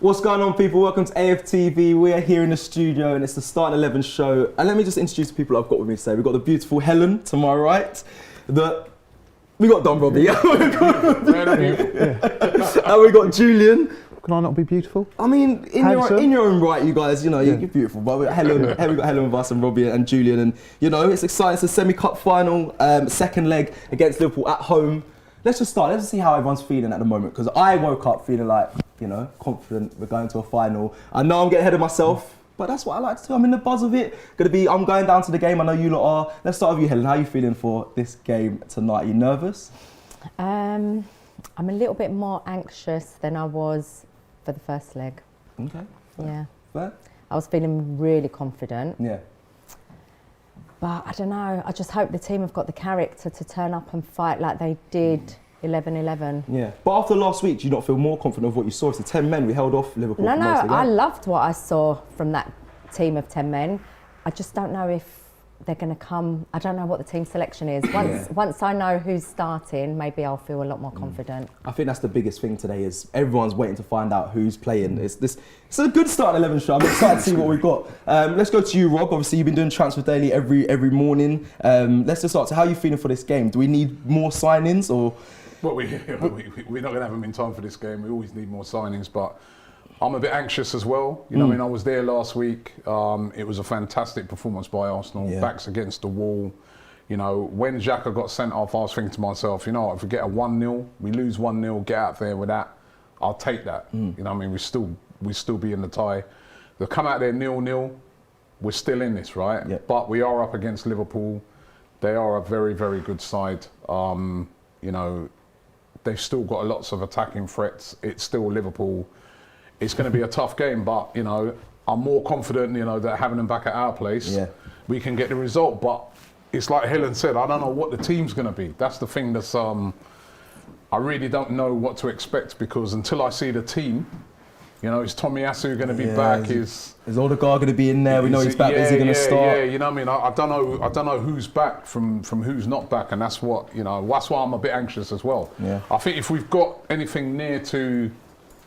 What's going on, people? Welcome to AFTV. We are here in the studio and it's the Start 11 show. And let me just introduce the people I've got with me today. We've got the beautiful Helen to my right. We got Don Robbie. And we got Julian. Can I not be beautiful? I mean, in your own right, you guys, you know, you're beautiful. But we got Helen with us and Robbie and Julian. And, you know, it's exciting. It's a semi-cup final, second leg against Liverpool at home. Let's just start. Let's just see how everyone's feeling at the moment. Because I woke up feeling like, you know, confident we're going to a final. I know I'm getting ahead of myself, but that's what I like to do. I'm in the buzz of it. I'm going down to the game. I know you lot are. Let's start with you, Helen. How are you feeling for this game tonight? Are you nervous? I'm a little bit more anxious than I was for the first leg. Okay. Fair. Yeah. Fair? I was feeling really confident. Yeah. But I don't know. I just hope the team have got the character to turn up and fight like they did 11-11. Yeah. But after last week, do you not feel more confident of what you saw? It's the 10 men we held off Liverpool. No, for most of the I game. loved what I saw from that team of 10 men. I just don't know if they're going to come. I don't know what the team selection is. Once I know who's starting, maybe I'll feel a lot more confident. I think that's the biggest thing today is everyone's waiting to find out who's playing. It's a good Start 11 show. I'm excited to see what we've got. Let's go to you, Rob. Obviously, you've been doing Transfer Daily every morning. Let's just start. So how are you feeling for this game? Do we need more signings or? Well, we're not going to have them in time for this game. We always need more signings, but I'm a bit anxious as well. You know, I mean, I was there last week. It was a fantastic performance by Arsenal, backs against the wall. You know, when Xhaka got sent off, I was thinking to myself, you know, if we get a 1-0, we lose 1-0, get out there with that, I'll take that. You know, I mean, we still be in the tie. They'll come out there 0-0. We're still in this, right? Yeah. But we are up against Liverpool. They are a very, very good side. You know, they've still got lots of attacking threats. It's still Liverpool. It's going to be a tough game, but, you know, I'm more confident, you know, that having them back at our place, we can get the result. But it's like Helen said, I don't know what the team's going to be. That's the thing that's, I really don't know what to expect because until I see the team, you know, is Tomiyasu going to be back? Is Odegaard going to be in there? We know he's back. Is he going to start? Yeah, you know what I mean? I don't know who's back from who's not back, and that's what, you know, that's why I'm a bit anxious as well. Yeah. I think if we've got anything near to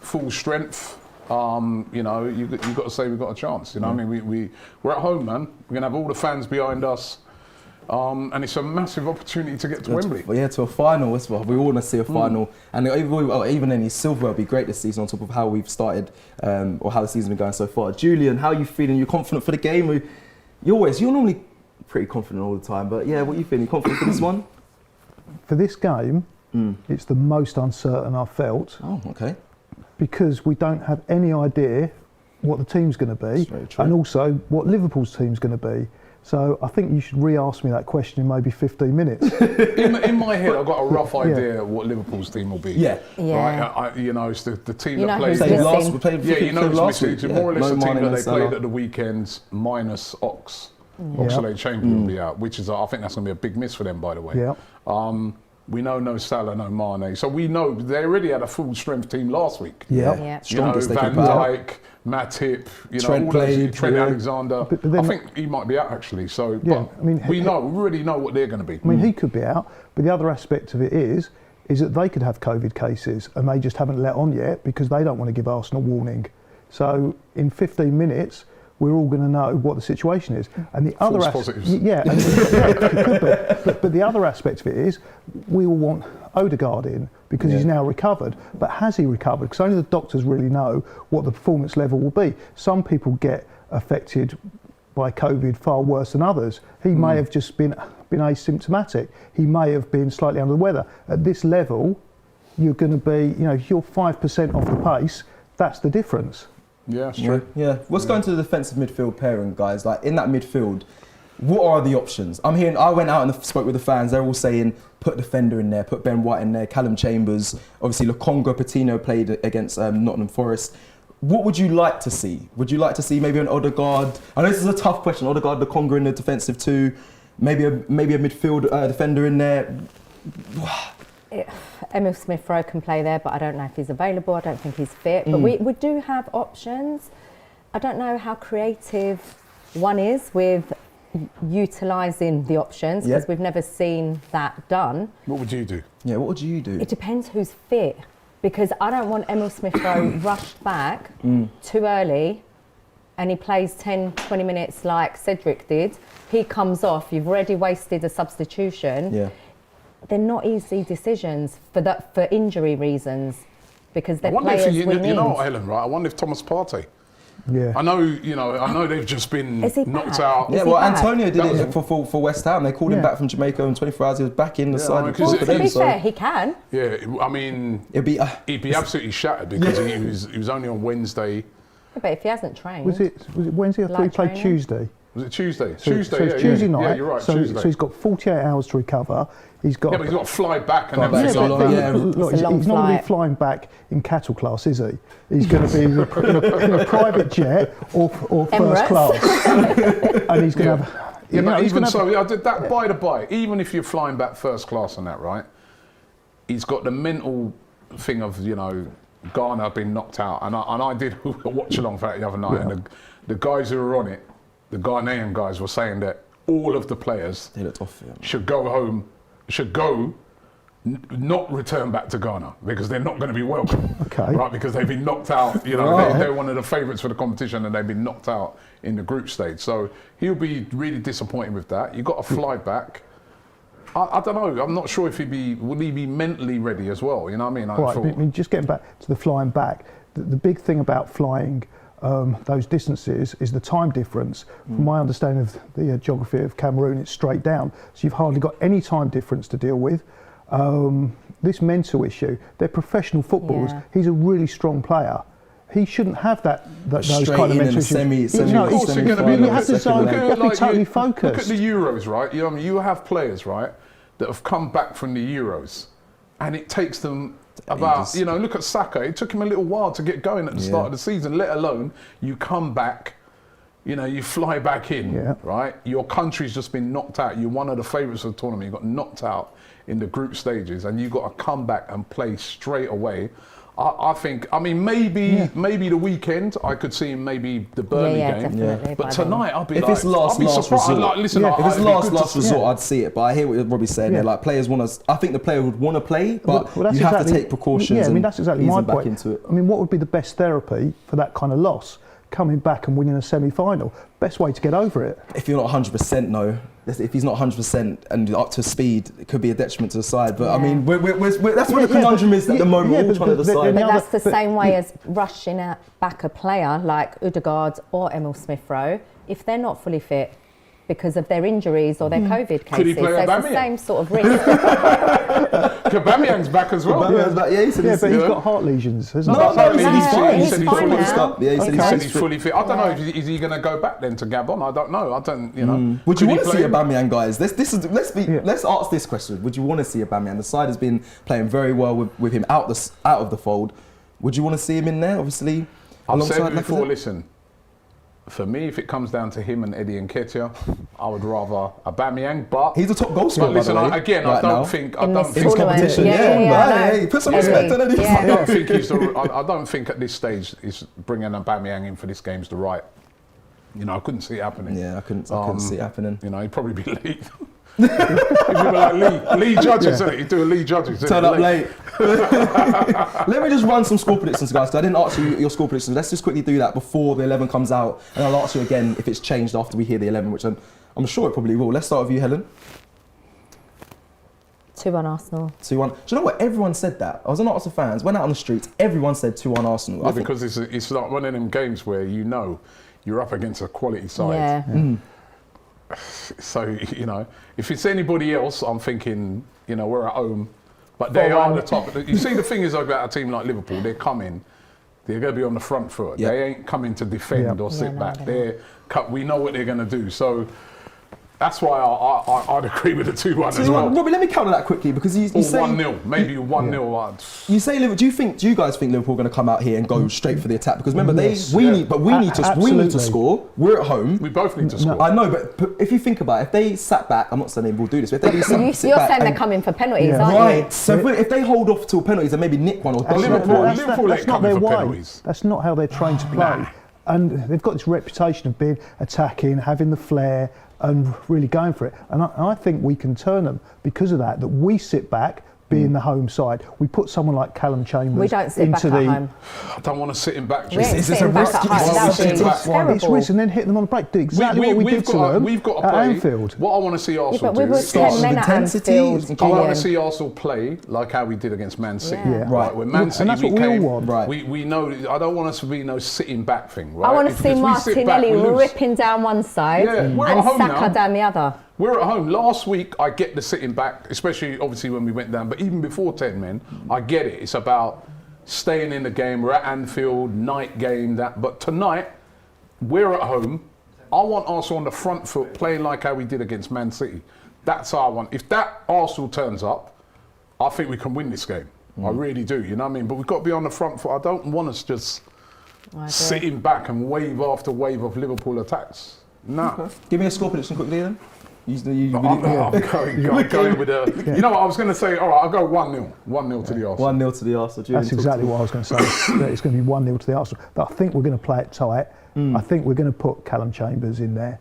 full strength, you know, you've got to say we've got a chance. You know what I mean? We're at home, man. We're going to have all the fans behind us. And it's a massive opportunity to get to Wembley. To a final. That's what we all want to see, a final. And even any silverware would be great this season on top of how we've started or how the season's been going so far. Julian, how are you feeling? You're confident for the game? You're normally pretty confident all the time, but yeah, what are you feeling? Confident for this one? For this game, it's the most uncertain I've felt. Oh, okay. Because we don't have any idea what the team's going to be and also what Liverpool's team's going to be. So I think you should re-ask me that question in maybe 15 minutes. in my head, I've got a rough idea of what Liverpool's team will be. Yeah. Right? You know, it's the team you that know plays. You know last week. Yeah. More or less the team that they Salah. played at the weekends, minus Oxlade-Chamberlain will be out, which is, I think that's going to be a big miss for them, by the way. Yeah. We know no Salah, no Mane. So we know they already had a full strength team last week. Yeah. Strongest they Van could put out. Dijk, Matip, you know, Trent all those, played, Trent Alexander. But then, I think he might be out actually. So, Yeah, but I mean, we already know what they're going to be. I mean, he could be out, but the other aspect of it is that they could have COVID cases and they just haven't let on yet because they don't want to give Arsenal warning. So in 15 minutes, we're all going to know what the situation is. And the other but the other aspect of it is we all want Odegaard in because he's now recovered. But has he recovered? Because only the doctors really know what the performance level will be. Some people get affected by COVID far worse than others. He may have just been asymptomatic. He may have been slightly under the weather. At this level, you're going to be, you know, if you're 5% off the pace, that's the difference. Yeah, that's true. Yeah. Let's go into the defensive midfield pairing, guys. Like in that midfield, what are the options? I went out and spoke with the fans. They're all saying, put Defender in there, put Ben White in there, Callum Chambers. Obviously, Lokonga Patino played against Nottingham Forest. What would you like to see? Would you like to see maybe an Odegaard? I know this is a tough question. Odegaard, Lokonga in the defensive two, maybe a midfield defender in there. Emil Smith-Rowe can play there, but I don't know if he's available. I don't think he's fit. But we do have options. I don't know how creative one is with utilising the options because we've never seen that done. What would you do? Yeah, what would you do? It depends who's fit. Because I don't want Emil Smith-Rowe rushed back too early and he plays 10, 20 minutes like Cedric did. He comes off, you've already wasted a substitution. Yeah. They're not easy decisions for injury reasons because they're I wonder players if we need. you know what, Helen, right? I wonder if Thomas Partey. Yeah. I know they've just been Is he knocked back? out. Is Yeah, he well, back? Antonio did That was it for West Ham. They called him Yeah. back from Jamaica in 24 hours. He was back in the Yeah, side. I mean, for 'cause To them, be so fair, he can. Yeah, I mean, it'd be. he'd be absolutely shattered because he was only on Wednesday. Yeah, but if he hasn't trained, Was it Wednesday? I thought he Light played training? Tuesday. Was it Tuesday? So Tuesday, it's yeah, Tuesday yeah. night. Yeah, you're right, so, Tuesday. so he's got 48 hours to recover. He's got. Yeah, but he's got to fly back and Fly back everything. so like long, that. yeah. Look, It's a long he's not going to be flight. flying back in cattle class, is he? He's going to be in a private jet or first Emirates. class, and he's going to have. Yeah, you know, but he's even gonna have- so, I did that by the by. Even if you're flying back first class and that, right? He's got the mental thing of Ghana being knocked out, and I did a watch along for that the other night, and the guys who were on it, the Ghanaian guys, were saying that all of the players They looked off. Yeah. should go home, not return back to Ghana because they're not going to be welcome. Okay. Right, because they've been knocked out. Right. They're one of the favourites for the competition, and they've been knocked out in the group stage. So he'll be really disappointed with that. You've got to fly back. I don't know. I'm not sure if would he be mentally ready as well? You know what I mean? Right, I mean, just getting back to the flying back, the big thing about flying those distances is the time difference. From my understanding of the geography of Cameroon, it's straight down, so you've hardly got any time difference to deal with. This mental issue, they're professional footballers. Yeah. He's a really strong player. He shouldn't have those Straight kind of in mental and issues. semi- No, Of course it's- they're gonna be you looking have to at second leg. you have to be totally focused. Look at the Euros, right? You have players, right, that have come back from the Euros, and it takes them about, Ages. look at Saka. It took him a little while to get going at the start of the season, let alone you come back, you fly back in, right? Your country's just been knocked out. You're one of the favourites of the tournament. You got knocked out in the group stages, and you've got to come back and play straight away. I think, maybe the weekend, I could see him maybe the Burnley game. Definitely, But by tonight, I'll be If it's last surprised. resort, Like, listen, if it's it'd be last good to- resort, I'd see it. But I hear what Robbie's saying. There, like players want to. I think the player would want to play, but that's you have to exactly- take precautions. Yeah, I mean and that's exactly ease my them back point. into it. I mean, what would be the best therapy for that kind of loss? Coming back and winning a semi-final. Best way to get over it. If you're not 100%, no. If he's not 100% and up to speed, it could be a detriment to the side. But I mean, that's what the conundrum is at the moment. We're all trying to decide. But that's the same way as rushing back a player like Odegaard or Emil Smith-Rowe. If they're not fully fit because of their injuries or their COVID cases, Could he play so it's Aubameyang? the same sort of risk. Aubameyang's back as well. Aubameyang's back, yeah, he said But he's you know. got heart lesions, hasn't No, he? no, he said he's fine. He's He said he's fine fully now. stopped. Yeah, he said He said he's he's fit. fully fit. I don't know if is he going to go back then to Gabon. I don't know. I don't. Would you Could he want to play see him? Aubameyang, guys? Let's ask this question. Would you want to see Aubameyang? The side has been playing very well with him out of the fold. Would you want to see him in there? Obviously, I've said alongside before. Lacazette? Listen, for me, if it comes down to him and Eddie Nketiah, I would rather Aubameyang. But He's a top goal scorer. But listen, by the way, I right don't now. think. In I this don't In this think. tournament. competition, Yeah, yeah, I know. put some Eddie, respect on Eddie. yeah. I don't think he's the. I don't think at this stage is bringing Aubameyang in for this game's the right. I couldn't see it happening. Yeah, I couldn't see it happening. He'd probably be late. He'd be like Lee Judges, innit? He'd do a Lee Judges. innit? Turn up late. Let me just run some score predictions, guys. 'Cause I didn't ask you your score predictions. Let's just quickly do that before the 11 comes out, and I'll ask you again if it's changed after we hear the 11, which I'm sure it probably will. Let's start with you, Helen. 2-1 Arsenal. 2-1. Do you know what? Everyone said that. I was on Arsenal fans, went out on the streets. Everyone said 2-1 Arsenal. Yeah, I think- because it's like one of them games where you're up against a quality side. Yeah. So, if it's anybody else, I'm thinking, we're at home. But they are the top. You see, the thing is about a team like Liverpool, they're going to be on the front foot. Yeah. They ain't coming to defend or sit back. We know what they're going to do. So that's why I'd agree with the 2-1 as well. Robbie, let me counter that quickly because you Or say 1-0, maybe 1-0. You say Liverpool. Do you guys think Liverpool are going to come out here and go straight for the attack? Because remember, we need to Absolutely. score. We're at home. We both need to score. I know, but if you think about it, if they sat back, I'm not saying they will do this, but if they do sit You're back saying they're and- coming for penalties, Yeah. aren't Right. you? So if they hold off till penalties and maybe nick one or That's don't. Liverpool- that's Liverpool ain't not coming their for way. penalties. That's not how they're trained to play. And they've got this reputation of being attacking, having the flair, and really going for it. And I think we can turn them because of that. That we sit back, being the home side. We put someone like Callum Chambers We don't sit back into at the. home. I don't want to sit him back. We ain't Is this sitting a back risk? at home. Is That this would a be tough one? It's terrible. risk and then hit them on the break. Do exactly what we did to them we've got to at play. Anfield. What I want to see Yeah, Arsenal but we do were is 10 men at intensity. Anfield, I want Julian. to see Arsenal play like how we did against Man City. Yeah. Right. When Man And City that's we what we all came, want. Right. we know. I don't want us to be no sitting back thing. Right? I want to If see we sit back, Martinelli we lose. ripping down one side Yeah, we're at and home Saka now. down the other. We're at home. Last week, I get the sitting back, especially obviously when we went down. But even before 10 men, I get it. It's about staying in the game. We're at Anfield, night game. But tonight, we're at home. I want Arsenal on the front foot, playing like how we did against Man City. That's how I want. If that Arsenal turns up, I think we can win this game. I really do. You know what I mean? But we've got to be on the front foot. I don't want us just I agree. sitting back and wave after wave of Liverpool attacks. No. Give me a score prediction quickly then. I'm going with a. You know what? I was going to say, all right, I'll go 1-0. 1-0 to the Arsenal. 1-0 to the Arsenal. Julian, That's exactly what I was going to say. That it's going to be 1-0 to the Arsenal. But I think we're going to play it tight. I think we're going to put Callum Chambers in there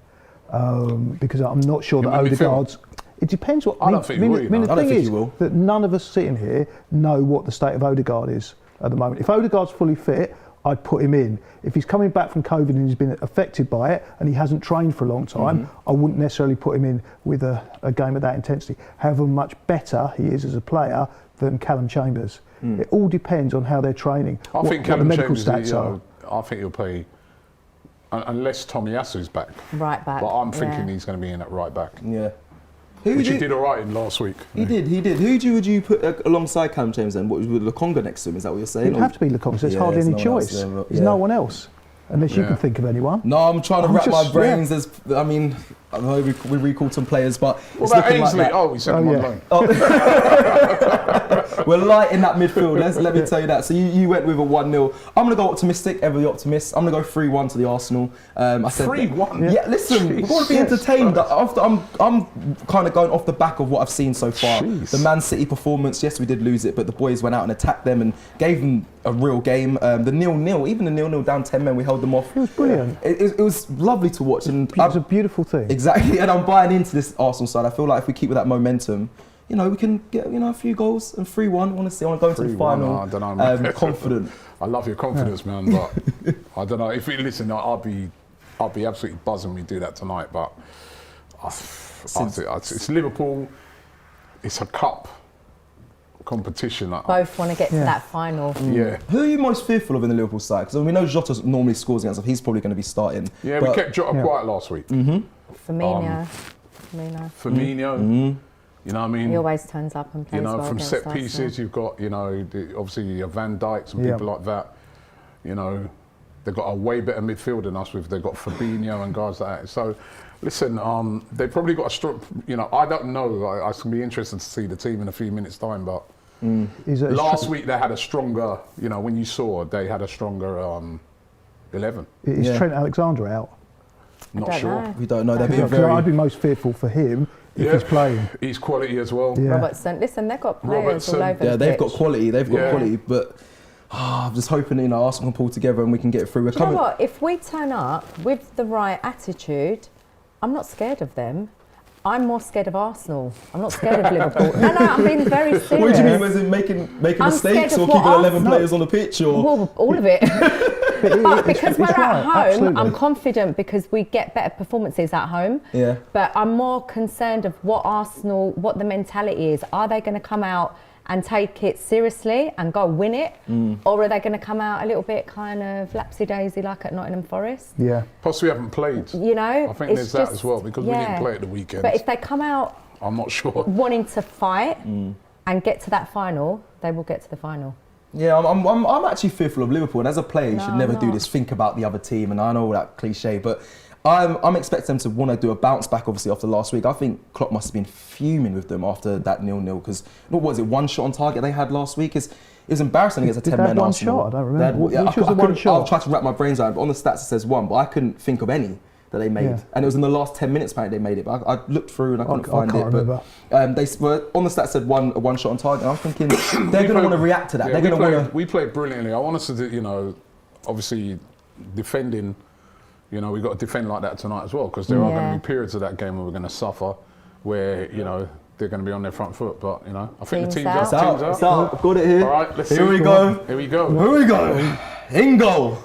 because I'm not sure that In midfield? Odegaard's. It depends what. I don't think he will, you know. The I don't thing think is he will. that none of us sitting here know what the state of Odegaard is at the moment. If Odegaard's fully fit, I'd put him in. If he's coming back from COVID and he's been affected by it and he hasn't trained for a long time, I wouldn't necessarily put him in with a game of that intensity. However much better he is as a player than Callum Chambers. It all depends on how they're training. I think what the Callum medical Chambers, stats are. I think he'll play, unless Tomiyasu's back. Right back. But I'm thinking yeah. he's going to be in at right back. Yeah. Which he did all right in last week. He did. Who would you put alongside Callum James then? What was with Lokonga next to him? Is that what you're saying? It'd have to be Lukaku. There's Yeah, hardly there's any no one else choice. there, but- There's yeah. no one else, unless you Yeah. can think of anyone. No, I'm trying to I'm wrap my just- brains. There's, I mean, I know we recalled some players, but What it's about looking Ainsley? like that. Oh, we sent him Oh, on yeah. loan. We're light in that midfield. Let me tell you that. So you went with a 1-0. I'm going to go optimistic, ever the optimist. I'm going to go 3-1 to the Arsenal. I said 3-1? Yeah, listen, we've got to be entertained. After I'm kind of going off the back of what I've seen so far. Jeez. The Man City performance, yes, we did lose it, but the boys went out and attacked them and gave them a real game. The 0-0, even the 0-0 down 10 men, we held them off. It was brilliant. It was lovely to watch. And It was a beautiful thing. exactly, and I'm buying into this Arsenal side. I feel like if we keep with that momentum, you know, we can get a few goals and 3-1. I want to go into the 3-1, final I don't know, man. confident. I love your confidence, man, but I don't know. If we listen, I'll be absolutely buzzing we do that tonight. But I think it's Liverpool. It's a cup competition. Both want to get to that final. Yeah. Who are you most fearful of in the Liverpool side? Because we know Jota normally scores against us. He's probably going to be starting. Yeah, but we kept Jota quiet last week. Firmino. Firmino, you know what I mean? He always turns up and plays You know, well from against set Arsenal. pieces, you've got, obviously your Van Dijks and Yeah. people like that. You know, they've got a way better midfield than us. They've got Fabinho and guys like that. So, listen, they probably got a strong. I don't know. I can be interested to see the team in a few minutes' time. But last week they had a stronger. When you saw, they had a stronger 11. Is Yeah. Trent Alexander out? Not don't sure. know. we don't know. They're Don't being know. Because very. I'd be most fearful for him if Yeah. he's playing. He's quality as well. Yeah. Robertson. Listen, they've got players Robertson. all over Yeah, the they've pitch. got quality. They've got Yeah. quality, but I'm just hoping Arsenal can pull together and we can get through. We're Do you know coming. what? If we turn up with the right attitude, I'm not scared of them. I'm more scared of Arsenal. I'm not scared of Liverpool. No, I'm being very serious. What do you mean? Was it making I'm mistakes scared or of keeping what 11 Arsenal- players on the pitch? Or Well, all of it. But because we're it's at right, home, absolutely. I'm confident because we get better performances at home. Yeah. But I'm more concerned of what the mentality is. Are they going to come out and take it seriously and go win it? Or are they going to come out a little bit kind of lapsy-daisy like at Nottingham Forest? Yeah. Plus, we haven't played. You know? I think it's there's that just- as well because we yeah. didn't play at the weekend. But if they come out I'm not sure. wanting to fight and get to that final, they will get to the final. Yeah, I'm actually fearful of Liverpool, and as a player, you No, should never I'm do not. this. Think about the other team, and I know all that cliche, but I'm expecting them to want to do a bounce back. Obviously, after last week, I think Klopp must have been fuming with them after that 0-0 because what was it? One shot on target they had last week. It was embarrassing against a Did they 10-man have one Arsenal. shot? I don't remember. They had- Which was the one shot? I'll try to wrap my brains around it, but on the stats it says one, but I couldn't think of any that they made. Yeah. And it was in the last 10 minutes apparently they made it, but I looked through and I couldn't find can't it. remember. But they were on the stats said one shot on target. And I'm thinking they're going to want to react to that. Yeah, They're going to want to. We played brilliantly. I want us to do, obviously defending. We've got to defend like that tonight as well because there are going Yeah. to be periods of that game where we're going to suffer, where they're going to be on their front foot. But you know, I think the Team's team's out. out. It's out. Team's It's out. I've got it here. All right, let's Here see. we go. Here we go. Here we go. In goal.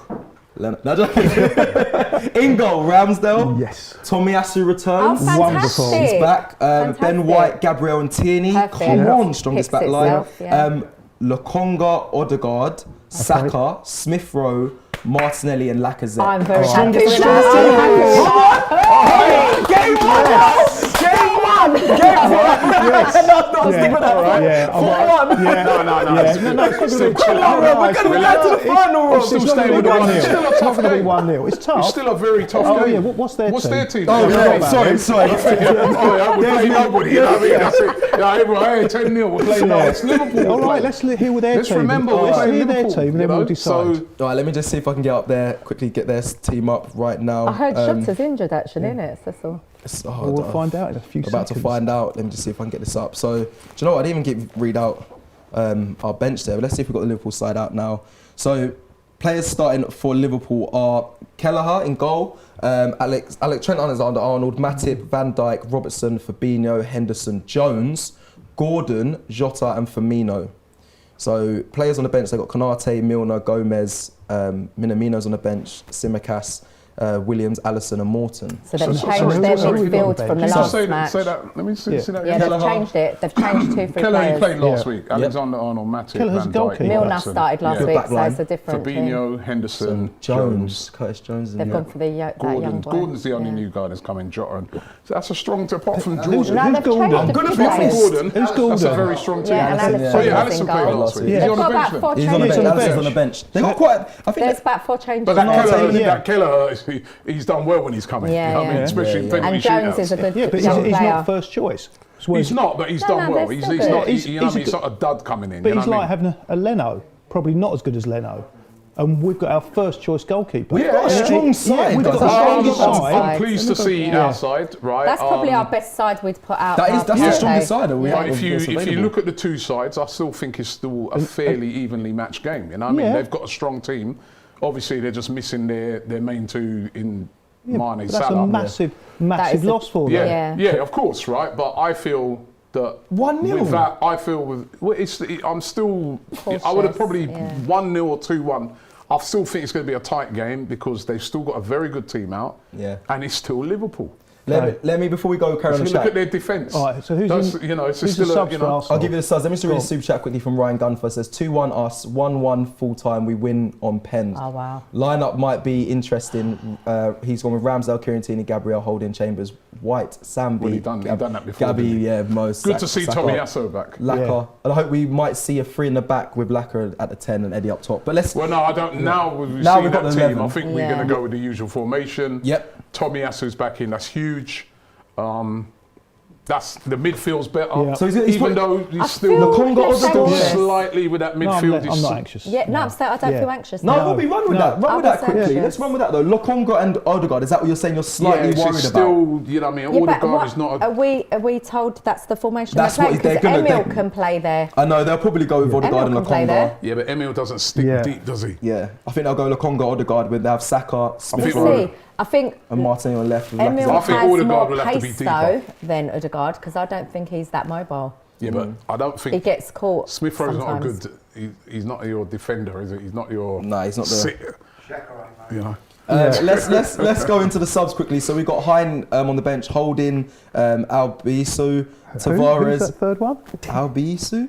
In goal, Ramsdale. Yes. Tomiyasu returns. Oh, Wonderful. fantastic. He's back. Ben Fantastic. White, Gabriel and Tierney. Perfect. Come Yeah. on, strongest Picks back line. itself, yeah. Lokonga, Odegaard, Saka, Smith Rowe, Martinelli and Lacazette. I'm very happy Strongest with strongest that. team. I'm happy with that. Game one! Game one! Game one! No, stick with that. Yeah, 4-1. Yeah. No. Come on, we're going to get to the final. I'm still staying with the 1-0. It's Still a not tough going to be game. 1-0. It's tough. It's still a very tough Oh game. yeah, what's their What's team? their team? Oh, yeah, sorry. Oh, yeah, we're playing nobody. You know what I mean? That's it. Yeah, everyone, hey, 10-0. We're playing now. It's Liverpool. All right, let's hear with their Let's team. remember we're Let's playing hear their Liverpool. team, and then we'll decide. All right, let me just see if I can get up there, quickly get their team up right now. I heard Shota's injured actually, innit? That's all. Well, we'll find out in a few About seconds. to find out. Let me just see if I can get this up. So, do you know what? I didn't even read out our bench there. But let's see if we've got the Liverpool side out now. So, players starting for Liverpool are Kelleher in goal, Trent Alexander-Arnold, Matip, Van Dijk, Robertson, Fabinho, Henderson, Jones, Gordon, Jota, and Firmino. So, players on the bench, they've got Konate, Milner, Gomez, Minamino's on the bench, Tsimikas, Williams, Allison and Morton. So they've sorry, changed their sorry, midfield sorry, from the sorry. last Say match. that. Let me see that. Yeah, they've Kelleher. changed it. They've changed 2 3 Kelleher, he players. played last Yeah. week. Alexander-Arnold, Matip, Kelleher's Van a goalkeeper. Dijk. Milner Robertson. started last Yeah. week, Back so line. it's a different team. Fabinho, Henderson, Jones, Curtis Jones. They've gone for the that young Gordon. boy. Gordon's the only Yeah. new guy that's coming. Jota. So that's a strong team, apart from Who's Jordan. No, they've Gordon? changed I'm a gonna few be players. honest. Who's That's a Gordon? very strong team. Yeah, and Allison Oh yeah, was Allison in played goal. last week. Yeah. Is he They've on the got bench about then? 4 He's on the changes. bench. on the Allison's on the bench. They got quite. I think There's about 4 changes. But that now. Kelleher, yeah. that Kelleher, he's done well when he's coming. Yeah, You know what I mean? yeah. Especially in Yeah, penalty And Jones is a shootouts. good Yeah, but young he's player. not first choice. So He's not, but he's No, done no, well. they're He's still not. good. You know what I mean? He's not a dud coming in. But You know he's what I like mean? having a Leno, probably not as good as Leno. And we've got our first choice goalkeeper. We've got a strong side. we've got guys. a strong strongest side. I'm pleased to see Yeah. our side, right? That's probably our best side we'd put out. That's the now, strongest okay. side that we But have. if you that's if you available. look at the two sides, I still think it's still a fairly evenly matched game. You know what I mean? Yeah. They've got a strong team. Obviously, they're just missing their main two in Yeah, Mane, but that's Salah. a massive That is a- loss for them. Yeah, of course, right? But I feel that 1-0. with that, I feel with well, I'm still. I would have Cautious, probably yeah. 1-0 or 2-1. I still think it's going to be a tight game because they've still got a very good team out. Yeah. And it's still Liverpool. Let me before we go carry on If the you look chat. at their defence. All right, so who's you know, it's who's still the subs you for know. Arsenal? I'll give you the subs. Let me just read Go a on. super chat quickly from Ryan Gunfer. It says 2-1 us, 1-1 full time. We win on pens. Oh, wow. Lineup might be interesting. He's gone with Ramsdale, Kieran, Gabriel, Holding, Chambers, White, Sambi. Well, he done that before, Gabby, didn't he? yeah, most. Good to see Tomiyasu back. Laka. Yeah. And I hope we might see a 3 in the back with Laka at the 10 and Eddie up top. But let's. Well, no, I don't. Now we've Now seen we've got that the team. 11. I think we're Yeah. going to go with the usual formation. Yep. Tomiyasu's back in. That's huge. That's the midfield's better. Yeah. So he's Even got- though he's I still feel Lokonga less still anxious. slightly with that No, midfield. I'm not anxious. Yeah, no, I don't Yeah. feel anxious. No, now. Robbie, run with No. that. Run I with that was quickly. anxious. Let's run with that though. Lokonga and Odegaard. Is that what you're saying? You're slightly it's worried about? still, you know what I mean? Yeah, but Odegaard what, is not a. are we told that's the formation That's they're what playing? they're Because gonna- Emil can play there. I know they'll probably go with Odegaard Emil and can play Lokonga. there. Yeah, but Emil doesn't stick Yeah. deep, does he? Yeah, I think they'll go Lokonga, Odegaard with they have Saka, Smith think Let's Rowe, see. I think and Martin on left. With Emil Lacazette. I think has Odegaard more will have to be pace deeper. though than Odegaard because I don't think he's that mobile. Yeah, but I don't He think gets caught. Smith Rowe's not a sometimes. good. He's not your defender, is it? He's not your. No, he's not the. sit- You know. Let's go into the subs quickly. So we got Hein on the bench, Holding, Albisu, Who's Tavares, that third one? Albisu.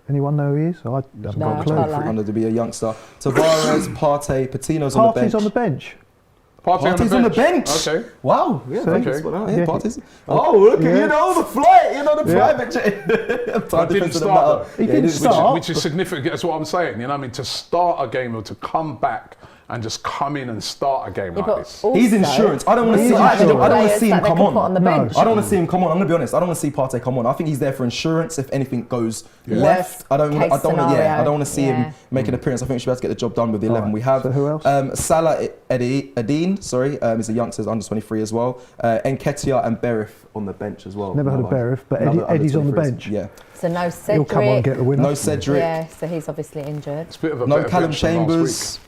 Anyone know who he is? I haven't No, got a I clue. can't lie. Under to be a youngster. Tavares, Partey, Patino's on the bench. Partey's on the bench. Partey's on the bench. Okay. Wow. Yeah, See? thanks for that. Yeah, Yeah. Partey's. Oh, look at Yeah. you know the flight. You know the Yeah. private jet. But didn't start, though. He didn't start. Which is significant. That's what I'm saying. You know what I mean? To start a game or to come back and just come in and start a game Yeah, like but this. He's also, insurance. I don't want to He's see. I don't want to players see him that they come can on. put on the No. bench. I don't want to see him come on. I'm gonna be honest. I don't want to see Partey come on. I think he's there for insurance if anything goes left. I don't. Case I don't. Yeah. scenario. I don't want to see Yeah. him make an appearance. I think we should be able to get the job done with the 11 we have. So who else? Salah Adine. Sorry, he's a youngster, under 23 as well. Nketiah and Berif on the bench as well. Never heard of Berif, but Another under Eddie's on the 23s. bench. Yeah. So no He'll Cedric. come on and get the winner. No Cedric. Yeah, so he's obviously injured. It's a bit of a No better Callum bench than last Chambers.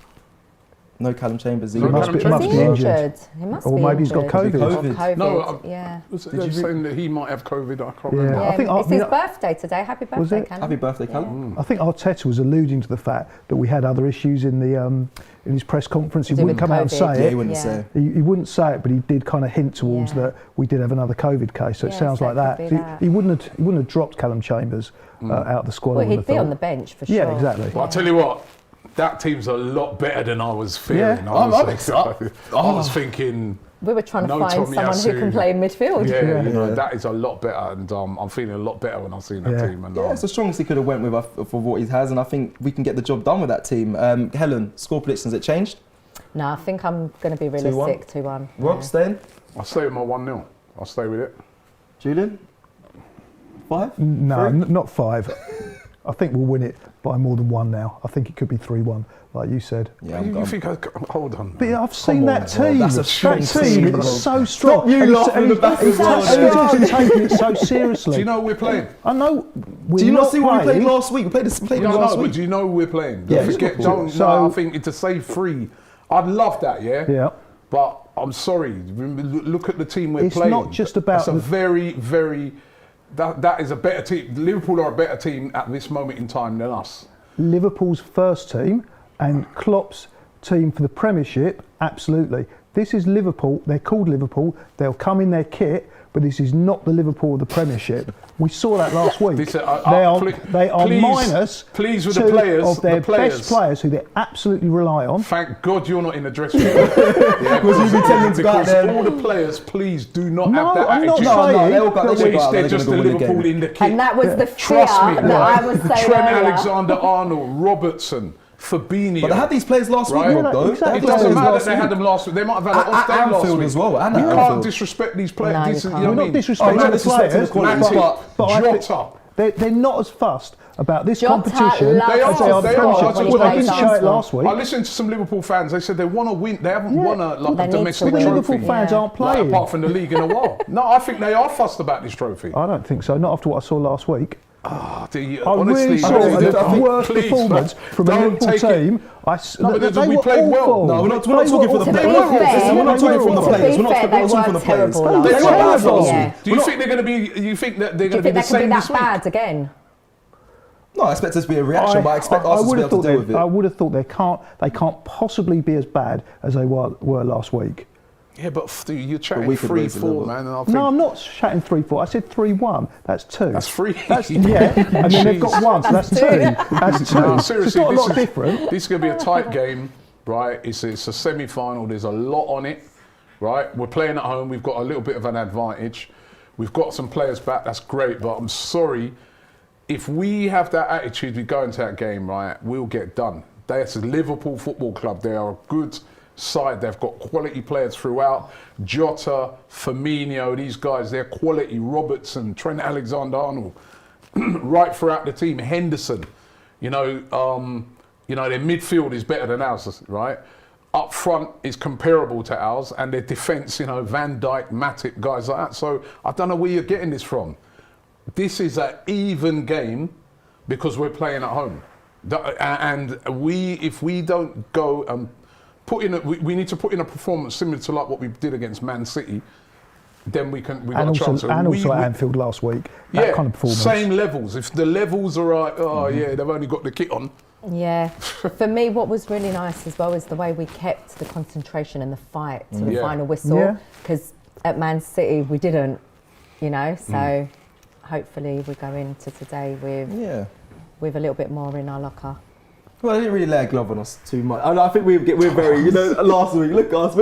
No Callum Chambers. No must Callum be- must Is be he injured. injured? He must Or be maybe he's got injured. COVID. Or COVID, No, yeah. They're saying that he might have COVID. I can't Yeah. remember. I think it's his birthday today. Happy Was birthday, it? Callum. Happy birthday, Callum. I think Arteta was alluding to the fact that we had other issues in the in his press conference. He To do wouldn't with come out and COVID. say Yeah, it. he wouldn't Yeah. say. He wouldn't say it, but he did kind of hint towards Yeah. that we did have another COVID case. So it Yeah, sounds so like it that. could be So that. he wouldn't have dropped Callum Chambers out of the squad. I Well, wouldn't he'd have be thought. on the bench for sure. Yeah, exactly. But I tell you what, that team's a lot better than I was fearing. Yeah. I'm Honestly. excited. I was thinking, We were trying to No find Tommy someone who can Asu. play in midfield. yeah, you know, Yeah. that is a lot better, and I'm feeling a lot better when I've seen that Yeah. team. And Yeah, it's the strongest he could have went with for what he has, and I think we can get the job done with that team. Helen, score predictions, it changed? No, I think I'm going to be realistic. 2-1. Rob, Yeah. staying? I'll stay with my 1-0. I'll stay with it. Julian? 5? No, 3? not 5. I think we'll win it by more than 1 now. I think it could be 3-1, like you said. Yeah, you think hold on. But yeah, I've seen on, that bro. team. That's a That strong team team, is bro. so strong. Stop you And he's- laughing in the back and he's as well. and he's taking it so seriously. Do you know who we're playing? I know. We're Do you not see what we played playing- last week? We played No, last but week. do you know who we're playing? Yeah, Don't forget, Liverpool. no, I think to say 3, I'd love that, yeah? Yeah. But I'm sorry, look at the team we're It's playing. not just about It's a the- very, very, that is a better team. Liverpool are a better team at this moment in time than us. Liverpool's first team and Klopp's team for the Premiership, absolutely. This is Liverpool. They're called Liverpool. They'll come in their kit, but this is not the Liverpool of the Premiership. We saw that last week. This, they are please- minus please with 2 the players, of their the players. best players who they absolutely rely on. Thank God you're not in the dressing room. Yeah, Because you'd be telling to go out because there. all the players, please do not No, have that I'm not attitude. saying- they all got Which they Which got- they're they're just the gonna go win the Liverpool game. in the kit. And that was the fear Trust me, that right? I was saying Trent earlier. Alexander-Arnold, Robertson, Fabinho. But they had these players last week, Right? Rob, though. Yeah, exactly. They had It these doesn't players matter last that they had week. them last week. They might have had an At off day last Anfield week. as well, and You at can't Anfield. disrespect these players. No, you This is- can't. you know We're what I not mean? disrespecting not the disrespecting players, the quality, Matip, but I think Jota. they're not as fussed about this Jota competition loves They are, as they are the they are. Premiership. That's what Well, I they didn't listen show it to. last week. I listened to some Liverpool fans. They said they want to win. They haven't Yeah. won They a need to domestic win. trophy. Liverpool fans Yeah. aren't Like, playing. apart from the league in a while. No, I think they are fussed about this trophy. I don't think so. Not after what I saw last week. I I really saw the worst performance from a Liverpool team. No, but They we were played well. awful. No, we're not They talking were for the awful. players. To be fair, We're not talking from the to players. be We're not fair, talking they from the were players. terrible They last were week. bad last Yeah. week. Do you think they're going to be? You think that they're Do going you to be think the they can be same that this week? bad again? No, I expect this to be a reaction, but I expect us to would be have able to thought deal with I it. would have thought they can't possibly be as bad as they were last week. Yeah, but you're chatting we could raise the 3-4, level. man. And I think No, I'm not chatting 3-4. I said 3-1. That's 2. that's 3. Yeah, and then they've got 1, so that's 2. That's 2. No, It's seriously, not a this lot is different. This is going to be a tight game, right? It's a semi-final. There's a lot on it, right? We're playing at home. We've got a little bit of an advantage. We've got some players back. That's great, but I'm sorry. If we have that attitude, we go into that game, right? We'll get done. That's a Liverpool Football Club. They are a good side. They've got quality players throughout. Jota, Firmino, these guys, they're quality. Robertson, Trent Alexander-Arnold, right throughout the team. Henderson, their midfield is better than ours, right? Up front is comparable to ours, and their defence, Van Dijk, Matip, guys like that. So I don't know where you're getting this from. This is an even game because we're playing at home, and if we don't go and we need to put in a performance similar to like what we did against Man City, then we got a chance. And also at Anfield last week, that kind of performance. Same levels. If the levels are right, yeah, they've only got the kit on. Yeah. For me, what was really nice as well is the way we kept the concentration and the fight to the final whistle. Because at Man City, we didn't, so hopefully we go into today with a little bit more in our locker. Well, they didn't really lay a glove on us too much. I think we're very, last week, look at us.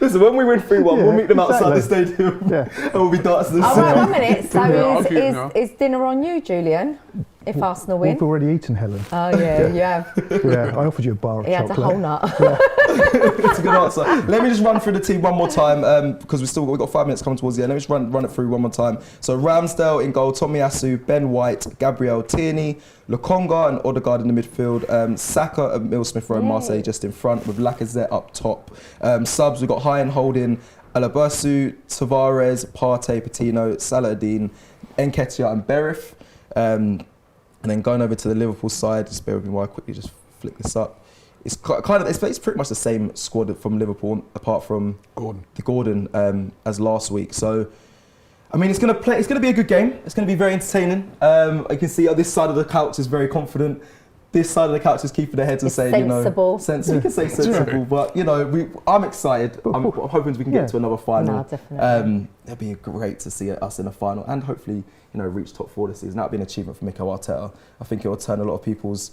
Listen, when we win 3-1, we'll meet them outside the stadium and we'll be dancing. Oh, right, 1 minute. So Yeah, is dinner on you, Julian, if Arsenal win? We've already eaten, Helen. Oh, yeah, you have. Yeah, I offered you a bar of He had chocolate. a whole nut. That's a good answer. Let me just run through the team one more time because we've got 5 minutes coming towards the end. Let me just run it through one more time. So Ramsdale in goal, Tomiyasu, Ben White, Gabriel Tierney, Lokonga and Odegaard in the midfield, Saka and Emile Smith Rowe and Marseille just in front with Lacazette up top. Subs, we've got Hine, Holding, Alabasu, Tavares, Partey, Patino, Saladin, Nketiah and Berif. And then going over to the Liverpool side, just bear with me while I quickly just flick this up. it's pretty much the same squad from Liverpool, apart from Gordon as last week. So, I mean, it's going to be a good game. It's going to be very entertaining. I can see this side of the couch is very confident. This side of the couch is keeping their heads and saying, sensible. We can say sensible, but I'm excited. I'm hoping we can get to another final. No, definitely. It'd be great to see us in a final and hopefully, reach top 4 this season. That'd be an achievement for Mikel Arteta. I think it will turn a lot of people's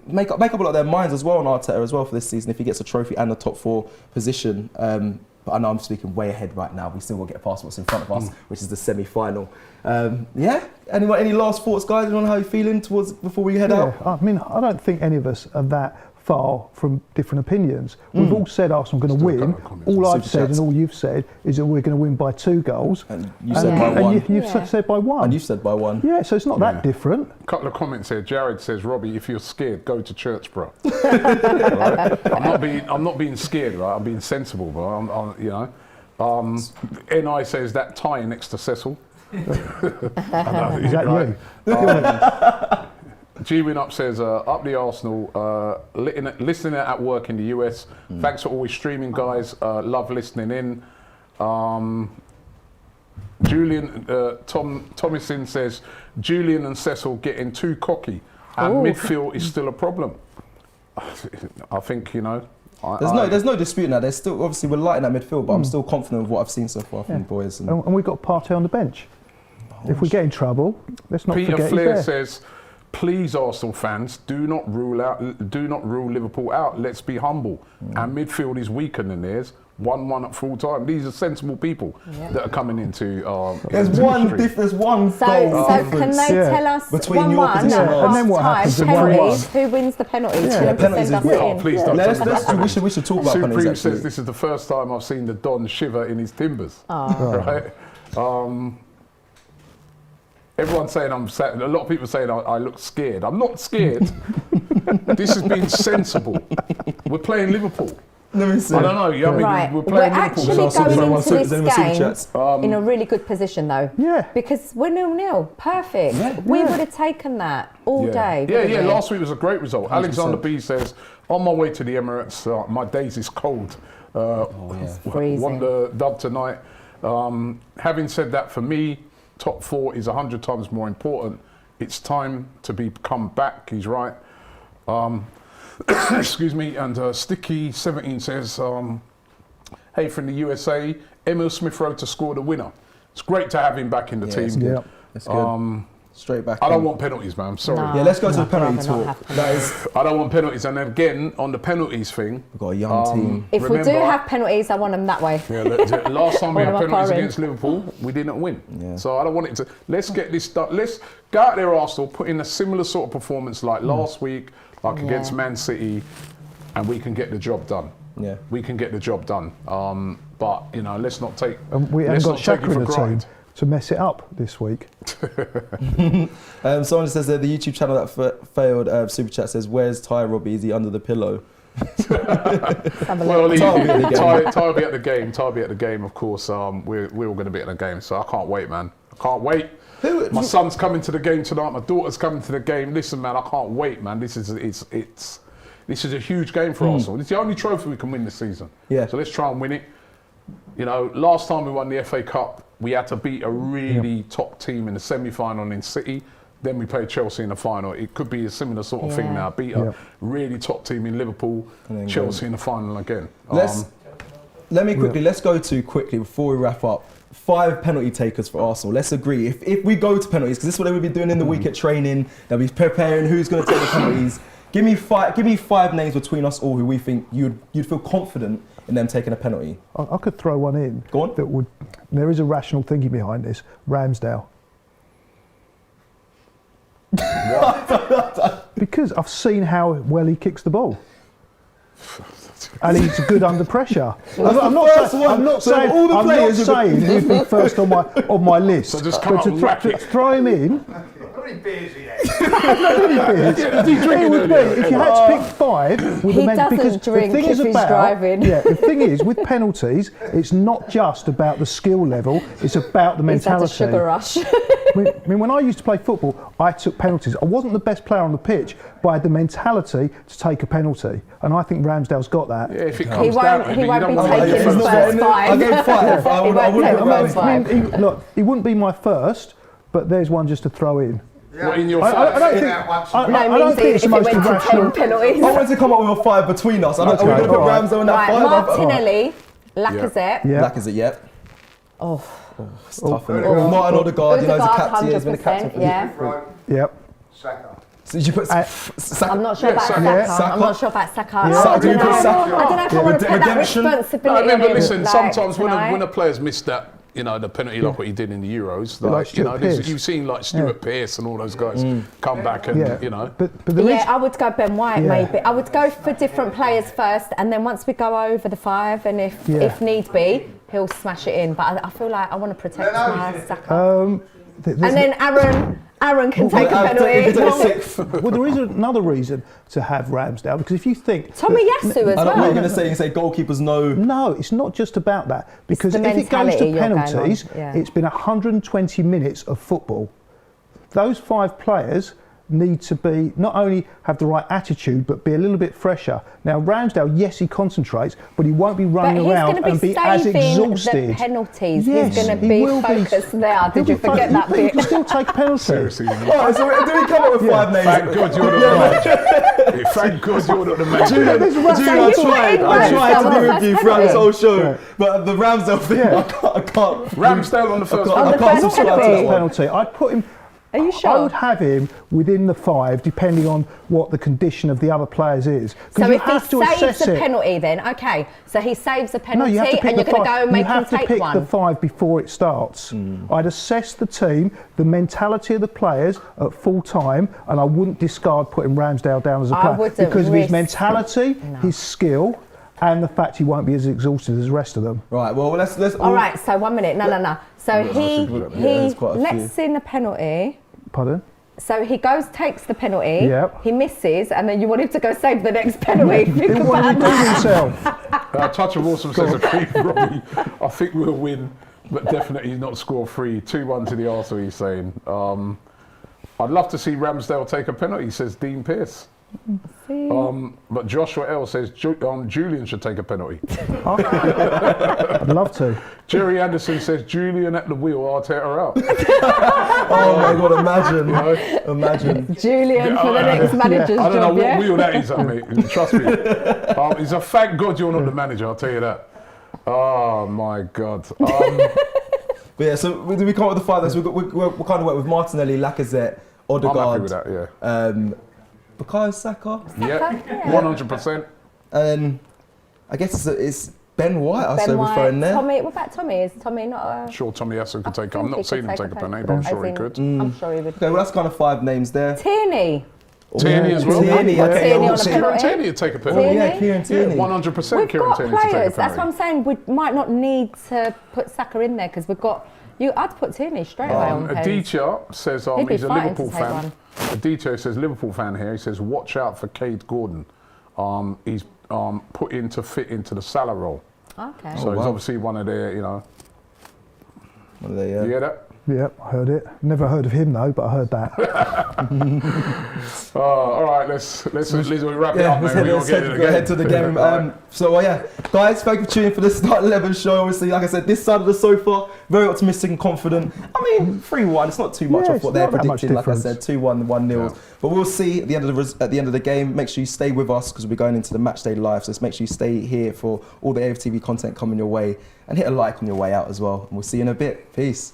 make up a lot of their minds as well on Arteta as well for this season if he gets a trophy and the top 4 position. But I know I'm speaking way ahead right now. We still got to get past what's in front of us, which is the semi-final. Any last thoughts, guys? On how you're feeling before we head out? I mean, I don't think any of us are that far from different opinions. We've all said Arsenal are going to win. All I've said and all you've said is that we're going to win by 2 goals. And you said by 1. And you've said by 1. And you said by 1. Yeah, so it's not that different. A couple of comments here. Jared says, Robbie, if you're scared, go to church, bro. Right? I'm not being scared, right? I'm being sensible, bro. Ni says that tie next to Cecil. Is that you? G-Win Up says, up the Arsenal, listening at work in the US. Thanks for always streaming, guys. Love listening in. Julian Thomason says, Julian and Cecil getting too cocky. And midfield is still a problem. I think, There's no dispute now. There's still, obviously, we're light in that midfield, but I'm still confident with what I've seen so far from the boys. And we've got Partey on the bench. If we get in trouble, let's not Peter forget Flair he's there. says, please, Arsenal fans, do not rule Liverpool out. Let's be humble. Our midfield is weaker than theirs. 1-1 at full time. These are sensible people that are coming into. There's one goal. So can they tell us between your 1-1 position and then what happens in penalties? Who wins the penalties? Yeah, penalties is please don't. We should talk about penalties. Supreme says this is the first time I've seen the Don shiver in his timbers. Right. Everyone's saying I'm sad. A lot of people saying I look scared. I'm not scared. This has been sensible. We're playing Liverpool. Let me see. I don't know. We're playing We're Liverpool. actually going into this game in a really good position, though. Yeah. Because we're 0-0. Perfect. Yeah. We would have taken that all day. Yeah. Last week was a great result. 100%. Alexander B says, on my way to the Emirates, my days is cold. Won the dub tonight. Having said that, for me, top 4 is 100 times more important. It's time to come back. He's right. Excuse me. And Sticky17 says, hey, from the USA, Emil Smith Rowe to score the winner. It's great to have him back in the team. Yeah, that's good. Straight back. I don't want penalties, man. I'm sorry. No, yeah, let's go to the penalty talk. I don't want penalties. And again, on the penalties thing, we've got a young team. If we do have penalties, I want them that way. Yeah, last time we had penalties against Liverpool, we didn't win. Yeah. So I don't want it to. Let's get this done. Let's go out there, Arsenal, put in a similar sort of performance like last week, like against Man City, and we can get the job done. Yeah, we can get the job done. But let's not take. And we haven't got Shaka in the team to mess it up this week. Someone says that the YouTube channel that failed super chat says, where's Ty, Robbie? Is he under the pillow? Well, Ty will be at the game. Ty will be at the game, of course. We're all going to be at the game, so I can't wait, man. I can't wait. My son's coming to the game tonight. My daughter's coming to the game. Listen, man, I can't wait, man. This is a huge game for Arsenal. It's the only trophy we can win this season. Yeah. So let's try and win it. Last time we won the FA Cup, we had to beat a really top team in the semi-final in City. Then we played Chelsea in the final. It could be a similar sort of thing now. Beat a really top team in Liverpool, Chelsea in the final again. Let's go to quickly before we wrap up. 5 penalty takers for Arsenal. Let's agree. If we go to penalties, because this is what they will be doing in the week at training. They'll be preparing who's going to take the penalties. Give me 5 names between us all who we think you'd feel confident in them taking a penalty. I could throw one in. Go on. There is a rational thinking behind this. Ramsdale. Because I've seen how well he kicks the ball. And he's good under pressure. I'm not saying he'd be first on my list. So just come up and whack it. Throw him in. How many beers he had? It would be, if you had to pick 5 with he the men, doesn't because drink the thing is if he's about, driving. Yeah, the thing is with penalties, it's not just about the skill level; it's about the mentality. He's had a sugar rush. I mean, when I used to play football, I took penalties. I wasn't the best player on the pitch, but I had the mentality to take a penalty, and I think Ramsdale's got that. Yeah, if it comes down, He you won't don't be want taking to his first five. I'll go five. I wouldn't He won't take go the first five. Look, he wouldn't be my first, but there's one just to throw in. What, in your I five? don't think. I don't think it's the most irrational. penalties. I wanted to come up with a 5 between us. Are we going to put alright. Ramsdale in that Right, 5? Martinelli, Lacazette. Yeah. Lacazette, yep. Oh, It's tough, isn't it? Martin Odegaard, you know, he's a Odegaard, captain. He's been a captain 100%, for yeah. Yep. Saka. So did you put Saka? I'm not sure about Saka. Saka. Saka. I'm not sure about Saka. Yeah. I Do you don't put know. Saka? I don't know if I want to put that Redemption? responsibility No, on but him, listen, like, sometimes when tonight. a player's missed that, you know, the penalty like what he did in the Euros, Like like, you know, Stuart Pearce. you've seen like Stuart Pearce and all those guys come back and, Yeah. you know. But the Yeah, reason, I would go Ben White Yeah. maybe. I would go for different players first, and then once we go over the 5, and if need be, he'll smash it in. But I feel like I want to protect my Saka. there's And then Aaron can take a penalty. well, there is another reason to have Ramsdale, because if you think Tommy Yasu as I know what well. you're going to say. You say goalkeepers know. no, it's not just about that, because the if it goes mentality to you're going on, penalties, yeah. it's been 120 minutes of football. Those 5 players need to be not only have the right attitude but be a little bit fresher. Now Ramsdale, yes, he concentrates, but he won't be But running he's around going to and be be as saving exhausted. the penalties. Yes, he's going to he be will be. focused there. He'll Did you be forget focused, that but he bit? can still take penalties. Seriously. Alright, so do we come up with 5 names? Thank God you're not the man. Thank God you're not the man. Julian, I you tried Ramsdale to on be the with you first throughout this penalty. whole show, but the Ramsdale thing, I can't. Ramsdale on the first I On the can't first subscribe to that penalty. one. Penalty. I'd put him. Are you I sure? would have him within the 5, depending on what the condition of the other players is. 'Cause So you if he have to saves assess a it. penalty, then okay. So he saves a No, penalty, you have to pick and you're the going to 5. go and make you him have to take pick one. the 5 before it starts. I'd assess the team, the mentality of the players at full time, and I wouldn't discard putting Ramsdale down as a I player wouldn't because of his risk- mentality, No. his skill, and the fact he won't be as exhausted as the rest of them. Right, well, let's. All right. So 1 minute. No. So there's quite a lets few. in a penalty. Pardon? So he takes the penalty. Yep. He misses, and then you want him to go save the next penalty. Think He won't about redeem that. himself. Touch of Awesome says a free Robbie. I think we'll win, but definitely not score 3. 2-1 to the Arsenal, he's saying. I'd love to see Ramsdale take a penalty, says Dean Pearce. But Joshua L says Julian should take a penalty. I'd love to. Jerry Anderson says Julian at the wheel, Arteta out. Oh my God! Imagine. Julian for the next manager's I don't know job. what Yeah. wheel that is, mate. Trust me. It's a thank God you're not the manager. I'll tell you that. Oh my God. But yeah, so we come up with the 5 names. We're kind of went with Martinelli, Lacazette, I'm happy Odegaard, with that. Yeah. Bukayo Saka, Yeah. 100%. and I guess it's Ben White. I say Ben we throw White. in there. Tommy. What about Tommy? Is Tommy not a? Sure, Tommy Yasu could take. I I'm think not he seeing him could take a penalty, but I'm As sure he in- could. I'm sure he would. Okay, well that's kind of 5 names there. Tierney. Tierney as well. Tierney, okay. Tierney yeah, on a we'll penalty. Kieran Tierney would take a Oh penalty. yeah, Tierney? Kieran Tierney. 100% We've Kieran got Tierney to take a players. That's what penalty. I'm saying. We might not need to put Saka in there because we've got. I'd put Tierney straight away on pens. Aditya says He'd be he's a fighting Liverpool to take fan. Aditya says Liverpool fan here. He says watch out for Cade Gordon. He's put in to fit into the Salah role. Okay. So he's wow. obviously one of their, you know. One of the, You hear that? Yeah, I heard it. Never heard of him though, but I heard that. All right, let's wrap it Yeah, up, let's man. head, We let's gotta head, get go it ahead to the again. game. So yeah, guys, thank you for tuning in for this Start 11 show. Obviously, like I said, this side of the sofa, very optimistic and confident. I mean, 3-1, it's not too much Yeah, off what it's they're not that much predicting. Like I difference. said, 2-1, 1-0. Yeah. But we'll see at the end of the game. Make sure you stay with us because we're going into the match day live. So just make sure you stay here for all the AFTV content coming your way and hit a like on your way out as well. And we'll see you in a bit. Peace.